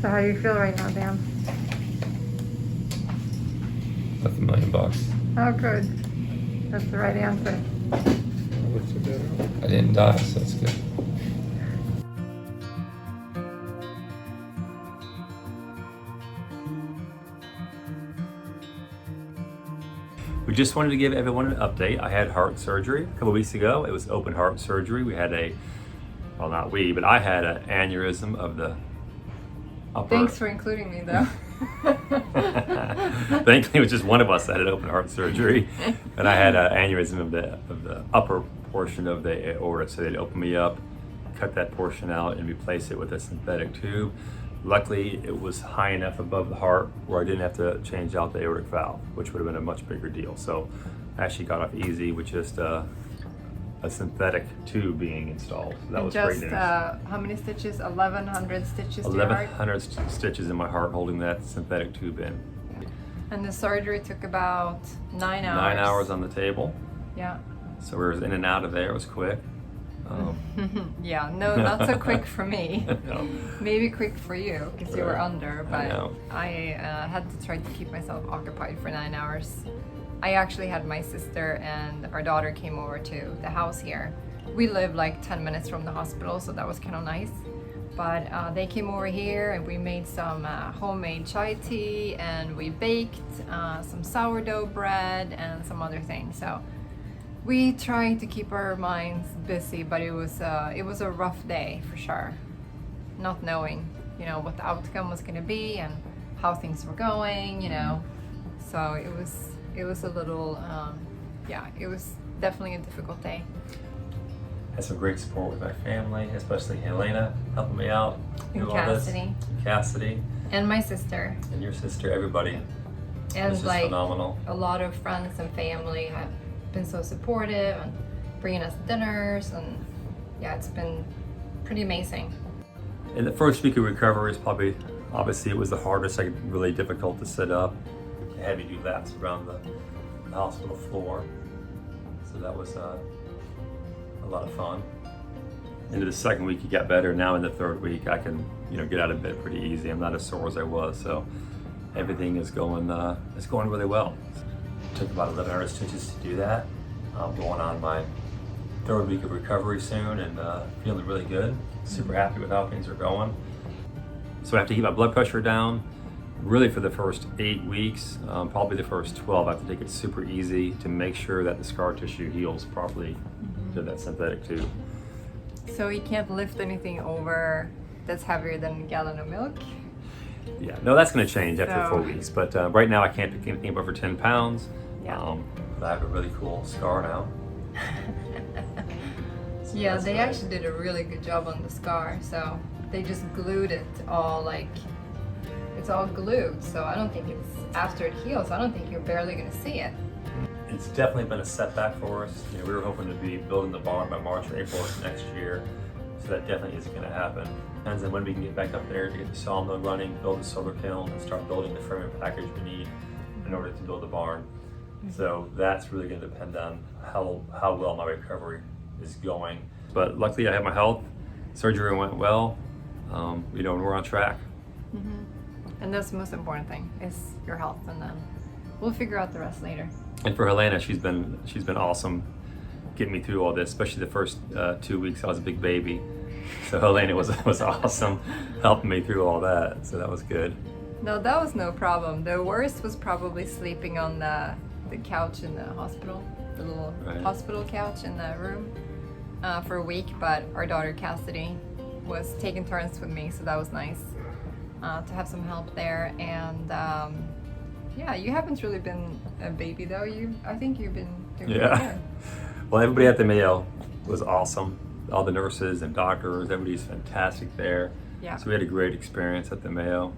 So how do you feel right now, Dan? That's $1 million. Oh, good. That's the right answer. I didn't die, so that's good. We just wanted to give everyone an update. I had heart surgery a couple weeks ago. It was open heart surgery. We had well, not we, but I had an aneurysm of the upper. Thanks for including me, though. Thankfully, it was just one of us that had open heart surgery, and I had an aneurysm of the upper portion of the aorta. So they'd open me up, cut that portion out, and replace it with a synthetic tube. Luckily, it was high enough above the heart where I didn't have to change out the aortic valve, which would have been a much bigger deal. So I actually got off easy with just a synthetic tube being installed. So that was great news. How many stitches? 1,100 stitches to your heart? 1,100 stitches in my heart holding that synthetic tube in. And the surgery took about 9 hours. 9 hours on the table. Yeah. So we were in and out of there. It was quick. Yeah, no, not so quick for me. No. Maybe quick for you because you were under, but I had to try to keep myself occupied for 9 hours. I actually had my sister and our daughter came over to the house here. We live like 10 minutes from the hospital, so that was kind of nice. But they came over here and we made some homemade chai tea, and we baked some sourdough bread and some other things. So we tried to keep our minds busy, but it was a rough day for sure. Not knowing, what the outcome was going to be and how things were going, So it was a little, it was definitely a difficult day. Had some great support with my family, especially Helena helping me out. And Cassidy. Cassidy. And my sister. And your sister, everybody. And this is like phenomenal. A lot of friends and family have been so supportive and bringing us dinners, and it's been pretty amazing. In the first week of recovery is obviously it was the hardest, really difficult to sit up. They had me do laps around the hospital floor. So that was a lot of fun. Into the second week it got better. Now in the third week I can get out of bed pretty easy. I'm not as sore as I was, so everything is going really well. It took about 1,100 stitches to do that. I'm going on my third week of recovery soon and feeling really good. Super happy with how things are going. So I have to keep my blood pressure down really for the first 8 weeks, probably the first 12. I have to take it super easy to make sure that the scar tissue heals properly to that synthetic tube. So you can't lift anything over that's heavier than a gallon of milk? Yeah, no, that's going to change after 4 weeks. But right now I can't pick anything up over 10 pounds. Yeah. But I have a really cool scar now. So yeah, they actually did a really good job on the scar. So they just glued it all, it's all glued. So I don't think after it heals, I don't think you're barely going to see it. It's definitely been a setback for us. We were hoping to be building the barn by March or April of next year. So that definitely isn't going to happen. Depends on when we can get back up there to get the sawmill running, build the solar kiln, and start building the framing package we need in order to build the barn. So that's really going to depend on how well my recovery is going. But luckily I have my health. Surgery went well. We're on track. And that's the most important thing, is your health, and then we'll figure out the rest later. And for Helena, she's been awesome getting me through all this, especially the first 2 weeks. I was a big baby. So Helena was awesome helping me through all that. So that was good. No, that was no problem. The worst was probably sleeping on the couch in the hospital, the little hospital couch in the room for a week. But our daughter Cassidy was taking turns with me, so that was nice to have some help there. And you haven't really been a baby though. I think you've been doing pretty good. Well, everybody at the Mayo was awesome. All the nurses and doctors, everybody's fantastic there. Yeah. So we had a great experience at the Mayo.